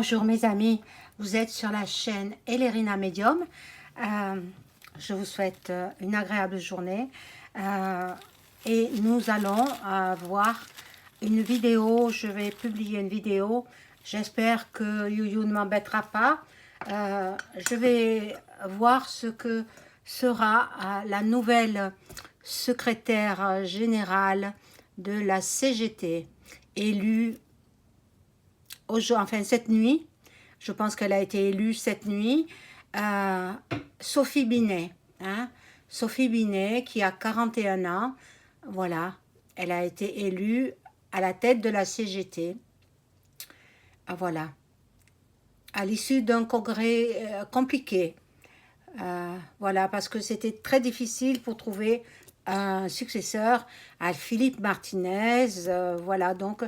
Bonjour mes amis, vous êtes sur la chaîne Ellerina Medium. Je vous souhaite une agréable journée et nous allons voir une vidéo. Je vais publier une vidéo. J'espère que Youyou ne m'embêtera pas. Je vais voir ce que sera la nouvelle secrétaire générale de la CGT, élue enfin cette nuit. Je pense qu'elle a été élue cette nuit. Sophie Binet, Sophie Binet qui a 41 ans, voilà, elle a été élue à la tête de la CGT, voilà, à l'issue d'un congrès compliqué, voilà, parce que c'était très difficile pour trouver un successeur à Philippe Martinez, voilà, donc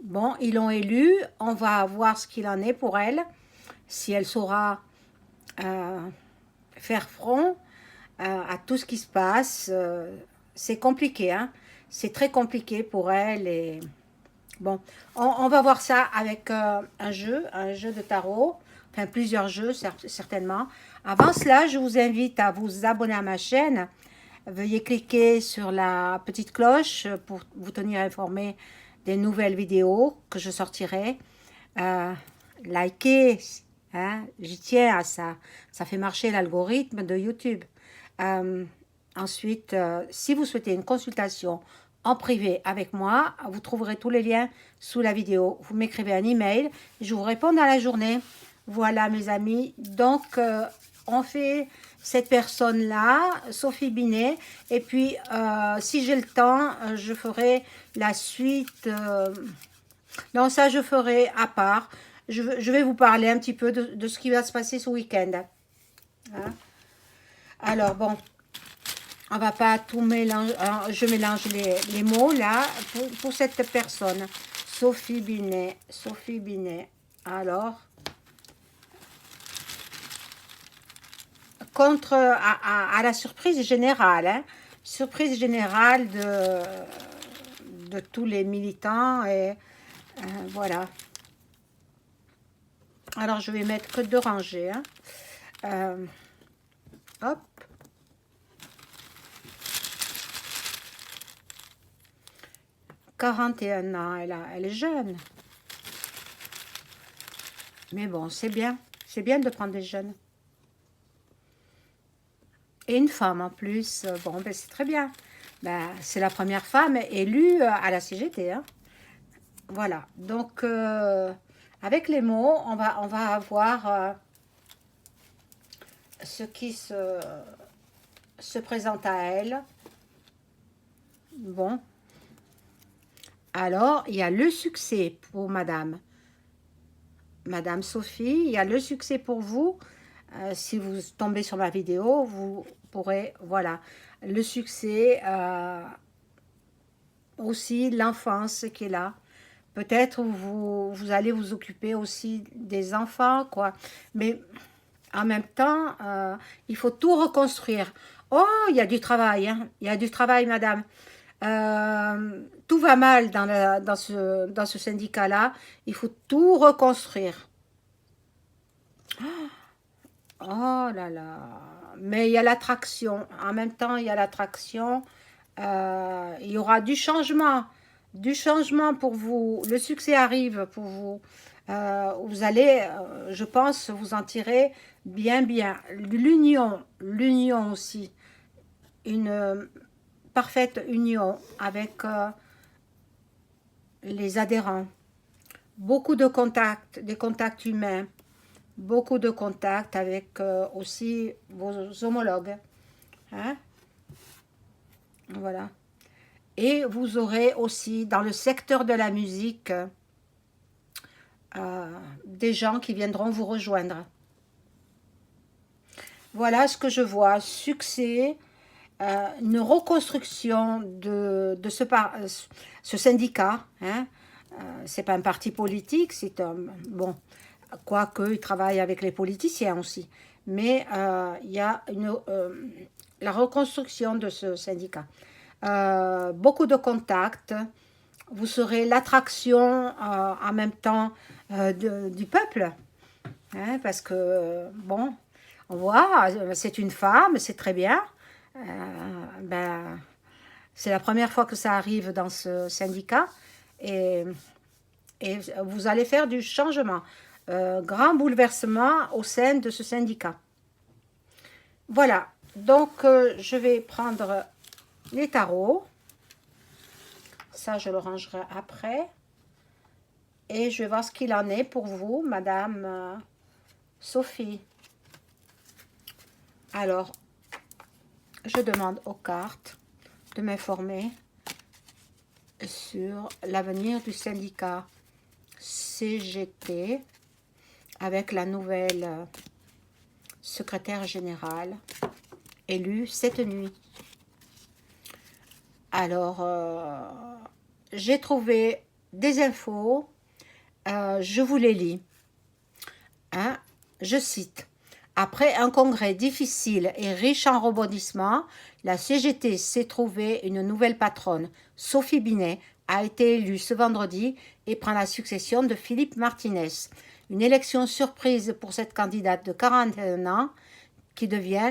bon, ils l'ont élue, on va voir ce qu'il en est pour elle, si elle saura faire front à tout ce qui se passe. C'est compliqué, hein? C'est très compliqué pour elle. Et bon, on va voir ça avec un jeu de tarot, enfin plusieurs jeux certainement. Avant cela, je vous invite à vous abonner à ma chaîne. Veuillez cliquer sur la petite cloche pour vous tenir informé des nouvelles vidéos que je sortirai. Likez, hein, j'y tiens à ça. Ça fait marcher l'algorithme de YouTube. Ensuite, si vous souhaitez une consultation en privé avec moi, vous trouverez tous les liens sous la vidéo. Vous m'écrivez un email, je vous réponds dans la journée. Voilà mes amis, donc on fait cette personne-là, Sophie Binet, et puis si j'ai le temps, je ferai la suite. Non, ça je ferai à part. Je vais vous parler un petit peu de ce qui va se passer ce week-end. Hein? Alors bon, on va pas tout mélanger, je mélange les mots là, pour cette personne. Sophie Binet, Sophie Binet. Alors, à la surprise générale, hein, surprise générale de tous les militants, et voilà. Alors, je vais mettre que 2 rangées. Hein. Hop. « 41 ans, elle est jeune. Mais bon, c'est bien. C'est bien de prendre des jeunes. Et une femme en plus. Bon, ben c'est très bien. Ben, c'est la première femme élue à la CGT. Hein. Voilà. Donc, avec les mots, on va voir ce qui se présente à elle. Bon. Alors, il y a le succès pour Madame Sophie. Il y a le succès pour vous. Si vous tombez sur ma vidéo, vous pourrez, voilà, le succès, aussi l'enfance qui est là. Peut-être vous allez vous occuper aussi des enfants, quoi. Mais en même temps, il faut tout reconstruire. Oh, il y a du travail, hein. Il y a du travail, madame. Tout va mal dans ce syndicat-là. Il faut tout reconstruire. Oh là là. Mais il y a l'attraction. En même temps, il y a l'attraction. Il y aura du changement. Du changement pour vous. Le succès arrive pour vous. Vous allez, je pense, vous en tirer bien, bien. L'union aussi. Une parfaite union avec les adhérents. Beaucoup de contacts, des contacts humains. Beaucoup de contacts avec aussi vos homologues. Hein? Voilà. Et vous aurez aussi, dans le secteur de la musique, des gens qui viendront vous rejoindre. Voilà ce que je vois. Succès, une reconstruction de ce syndicat. Hein? C'est pas un parti politique, c'est un... Bon, quoique il travaille avec les politiciens aussi. Mais il y a la reconstruction de ce syndicat. Beaucoup de contacts. Vous serez l'attraction en même temps du peuple. Hein, parce que, bon, on voit, c'est une femme, c'est très bien. Ben, c'est la première fois que ça arrive dans ce syndicat. Et, et vous allez faire du changement. Grand bouleversement au sein de ce syndicat. Voilà, donc je vais prendre les tarots. Ça, je le rangerai après. Et je vais voir ce qu'il en est pour vous, Madame Sophie. Alors, je demande aux cartes de m'informer sur l'avenir du syndicat CGT avec la nouvelle secrétaire générale élue cette nuit. Alors, j'ai trouvé des infos, je vous les lis. Hein, je cite. Après un congrès difficile et riche en rebondissements, la CGT s'est trouvée une nouvelle patronne. Sophie Binet a été élue ce vendredi et prend la succession de Philippe Martinez. Une élection surprise pour cette candidate de 41 ans qui devient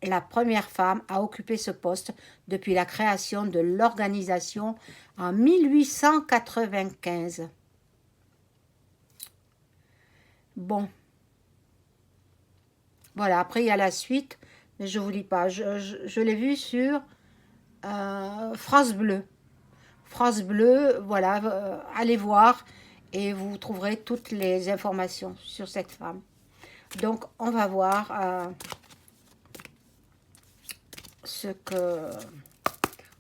la première femme à occuper ce poste depuis la création de l'organisation en 1895. Bon. Voilà, après il y a la suite, mais je ne vous lis pas. Je l'ai vu sur France Bleu. France Bleu, voilà, allez voir et vous trouverez toutes les informations sur cette femme. Donc, on va voir ce que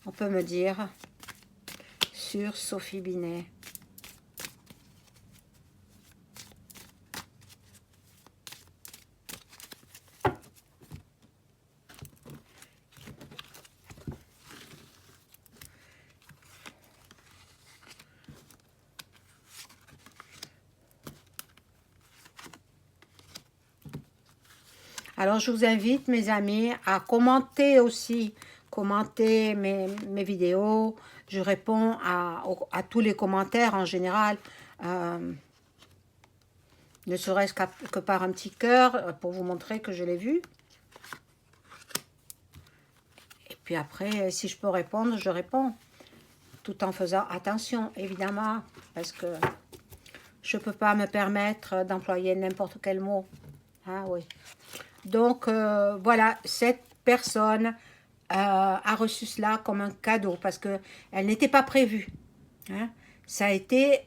on peut me dire sur Sophie Binet. Alors, je vous invite, mes amis, à commenter aussi, commenter mes vidéos. Je réponds à tous les commentaires en général, ne serait-ce que par un petit cœur pour vous montrer que je l'ai vu. Et puis après, si je peux répondre, je réponds, tout en faisant attention, évidemment, parce que je ne peux pas me permettre d'employer n'importe quel mot. Ah oui. Donc, voilà, cette personne a reçu cela comme un cadeau parce qu'elle n'était pas prévue. Hein. Ça a été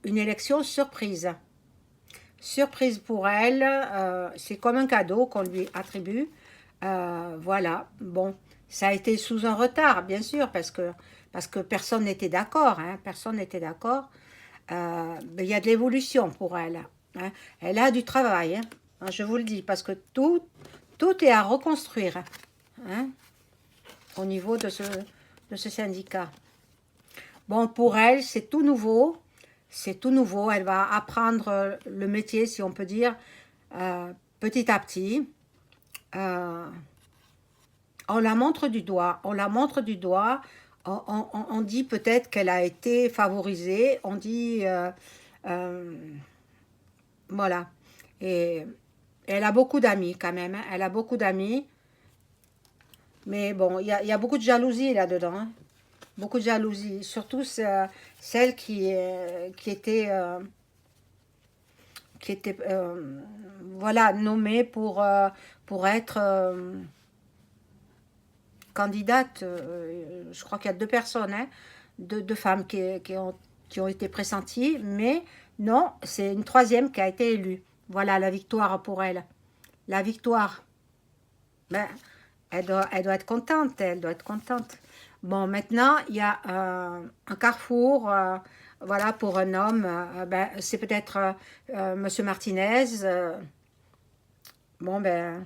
une élection surprise. Surprise pour elle, c'est comme un cadeau qu'on lui attribue. Voilà, bon, ça a été sous un retard, bien sûr, parce que personne n'était d'accord. Hein, personne n'était d'accord. Mais il y a de l'évolution pour elle. Hein. Elle a du travail. Hein. Je vous le dis, parce que tout est à reconstruire hein, au niveau de ce syndicat. Bon, pour elle, c'est tout nouveau. C'est tout nouveau. Elle va apprendre le métier, si on peut dire, petit à petit. On la montre du doigt. On la montre du doigt. On dit peut-être qu'elle a été favorisée. On dit... voilà. Et elle a beaucoup d'amis quand même. Hein. Elle a beaucoup d'amis. Mais bon, il y a beaucoup de jalousie là-dedans. Hein. Beaucoup de jalousie. Surtout celle qui était, voilà, nommée pour être candidate. Je crois qu'il y a 2 personnes, hein, deux femmes qui ont été pressenties. Mais non, c'est une 3e qui a été élue. Voilà la victoire pour elle. La victoire. Ben, elle doit être contente, elle doit être contente. Bon, maintenant, il y a un carrefour, voilà, pour un homme. Ben, c'est peut-être Monsieur Martinez. Bon, ben,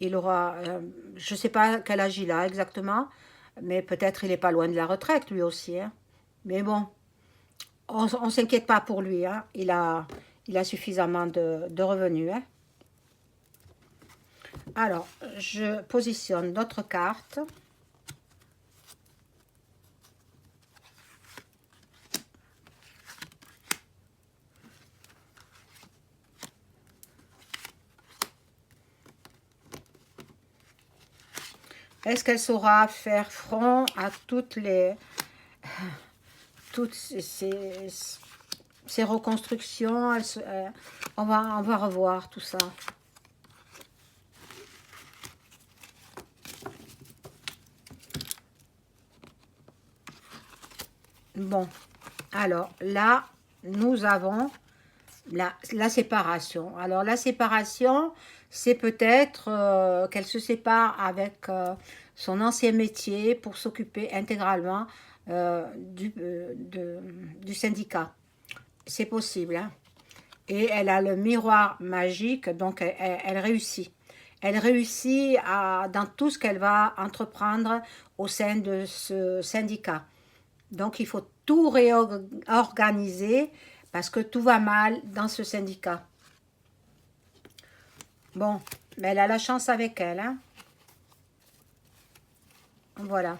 il aura, je ne sais pas quel âge il a exactement, mais peut-être il n'est pas loin de la retraite, lui aussi. Hein. Mais bon, on ne s'inquiète pas pour lui. Hein. Il a suffisamment de revenus. Hein. Alors, je positionne notre carte. Est-ce qu'elle saura faire front à toutes ces reconstructions? On va revoir tout ça. Bon, alors là, nous avons la séparation. Alors la séparation, c'est peut-être qu'elle se sépare avec son ancien métier pour s'occuper intégralement du syndicat. C'est possible, hein. Et elle a le miroir magique, donc elle réussit. Elle réussit dans tout ce qu'elle va entreprendre au sein de ce syndicat. Donc il faut tout réorganiser parce que tout va mal dans ce syndicat. Bon, mais elle a la chance avec elle, hein. Voilà.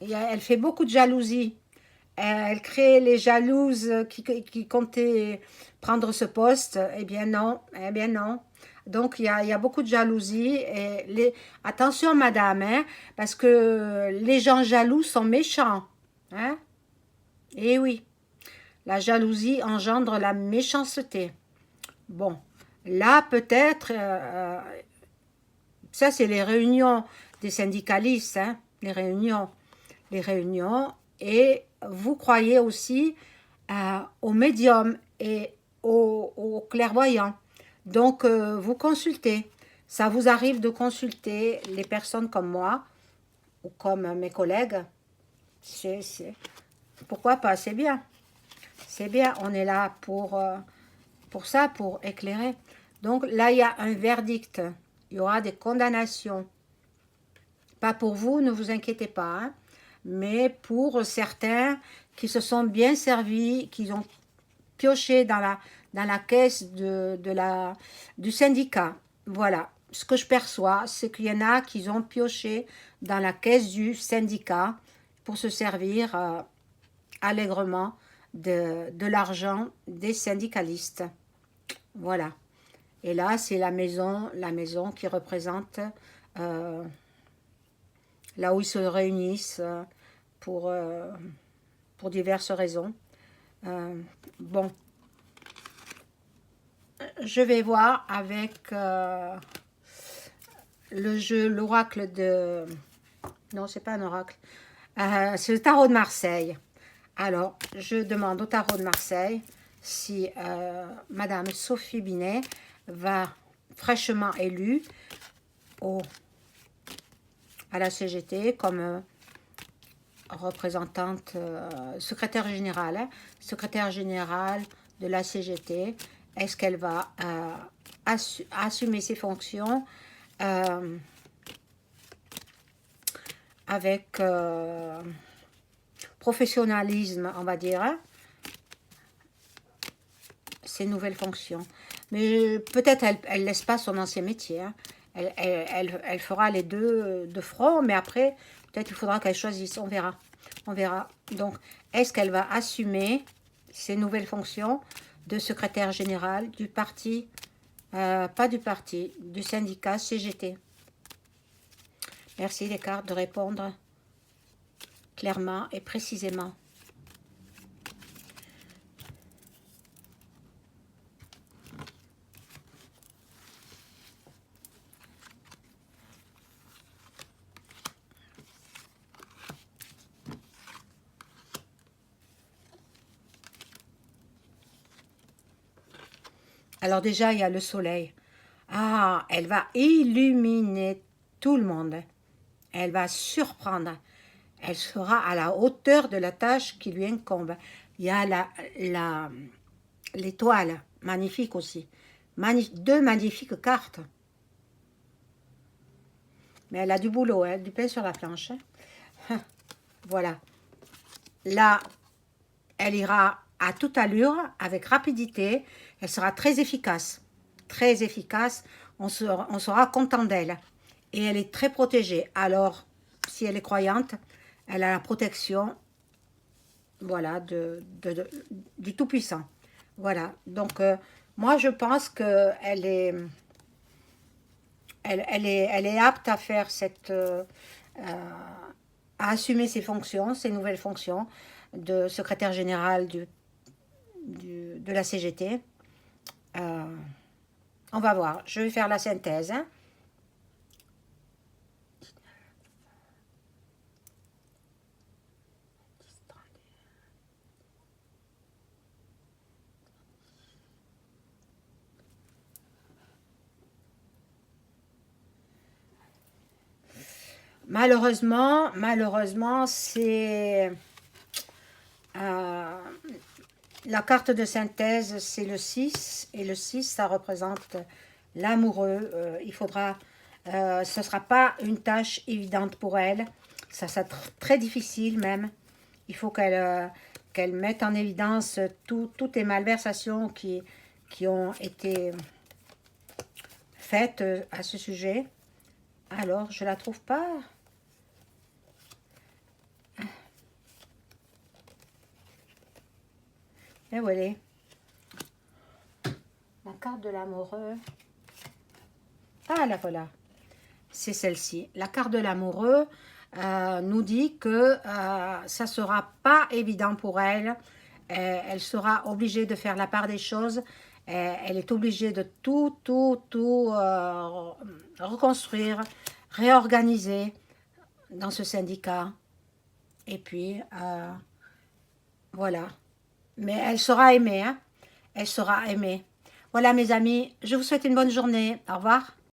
Et elle fait beaucoup de jalousie. Elle crée les jalouses qui comptaient prendre ce poste. Eh bien non, eh bien non. Donc il y a beaucoup de jalousie. Et attention madame, hein, parce que les gens jaloux sont méchants. Hein? Eh oui, la jalousie engendre la méchanceté. Bon, là peut-être, ça c'est les réunions des syndicalistes, hein, les réunions, et vous croyez aussi aux médiums et aux clairvoyants. Donc vous consultez. Ça vous arrive de consulter les personnes comme moi ou comme mes collègues. Pourquoi pas? C'est bien. C'est bien, on est là pour ça, pour éclairer. Donc là, il y a un verdict. Il y aura des condamnations. Pas pour vous, ne vous inquiétez pas, hein, mais pour certains qui se sont bien servis, qui ont pioché dans la caisse du syndicat. Voilà. Ce que je perçois, c'est qu'il y en a qui ont pioché dans la caisse du syndicat pour se servir allègrement de l'argent des syndicalistes. Voilà. Et là, c'est la maison qui représente là où ils se réunissent pour diverses raisons. Bon, je vais voir avec le jeu, l'oracle de... Non, c'est pas un oracle. C'est le tarot de Marseille. Alors, je demande au tarot de Marseille si Madame Sophie Binet va fraîchement élue à la CGT comme représentante, secrétaire générale de la CGT. Est-ce qu'elle va assumer ses fonctions avec professionnalisme, on va dire, hein, ses nouvelles fonctions. Mais peut-être elle laisse pas son ancien métier, hein. Elle fera les deux de front, mais après, peut-être il faudra qu'elle choisisse. On verra. On verra. Donc, est-ce qu'elle va assumer ses nouvelles fonctions de secrétaire générale du parti, pas du parti, du syndicat CGT? Merci les cartes de répondre clairement et précisément. Alors déjà, il y a le soleil. Ah, elle va illuminer tout le monde. Elle va surprendre. Elle sera à la hauteur de la tâche qui lui incombe. Il y a l'étoile, magnifique aussi. Deux magnifiques cartes. Mais elle a du boulot, hein, du pain sur la planche. Hein. Voilà. Là, elle ira à toute allure, avec rapidité. Elle sera très efficace. Très efficace. On sera content d'elle. Et elle est très protégée. Alors, si elle est croyante, elle a la protection, voilà, du Tout-Puissant. Voilà. Donc, moi, je pense qu'elle elle est apte à faire à assumer ses fonctions, ses nouvelles fonctions de secrétaire générale de la CGT. On va voir, je vais faire la synthèse. Hein. Malheureusement, c'est la carte de synthèse, c'est le 6, et le 6, ça représente l'amoureux. Il faudra, ce ne sera pas une tâche évidente pour elle, ça sera très difficile même. Il faut qu'elle mette en évidence toutes les malversations qui ont été faites à ce sujet. Alors, je la trouve pas. Et où elle est? La carte de l'amoureux. Ah, la voilà. C'est celle-ci. La carte de l'amoureux nous dit que ça ne sera pas évident pour elle. Elle sera obligée de faire la part des choses. Elle est obligée de tout reconstruire, réorganiser dans ce syndicat. Et puis, voilà. Mais elle sera aimée, hein. Elle sera aimée. Voilà mes amis, je vous souhaite une bonne journée. Au revoir.